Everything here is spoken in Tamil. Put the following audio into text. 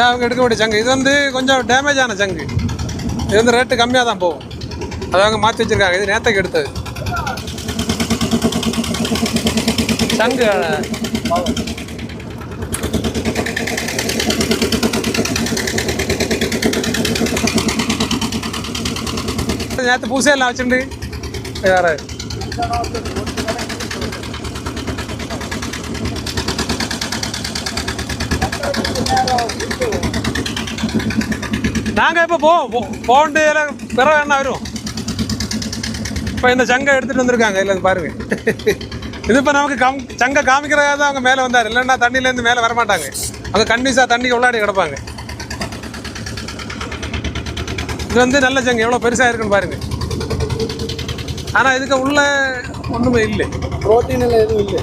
இதான் அவங்க எடுக்கக்கூடிய சங்கு. இது வந்து கொஞ்சம் டேமேஜ் ஆன சங்கு. இது வந்து ரேட்டு கம்மியாக தான் போகும். அதை அவங்க மாற்றி வச்சுருக்காங்க. இது நேற்றுக்கு எடுத்தது சங்கு. நேற்று பூசையெல்லாம் வச்சுட்டு வேறு நாங்கள் இப்போ போண்டு எல்லாம் பிறகு என்ன வரும். இப்போ இந்த சங்கை எடுத்துகிட்டு வந்திருக்காங்க. இல்லை பாருங்க, இது இப்போ நமக்கு சங்கை காமிக்கிறதாக தான் அவங்க மேலே வந்தார். இல்லைன்னா தண்ணியிலேருந்து மேலே வரமாட்டாங்க. அவங்க கண்டிப்பாக தண்ணிக்கு உள்ளாடி கிடப்பாங்க. இது வந்து நல்ல சங்கு எவ்வளோ பெருசாக இருக்குன்னு பாருங்க. ஆனால் இதுக்கு உள்ள ஒன்றுமே இல்லை, புரோட்டீன் எல்லாம் எதுவும் இல்லை.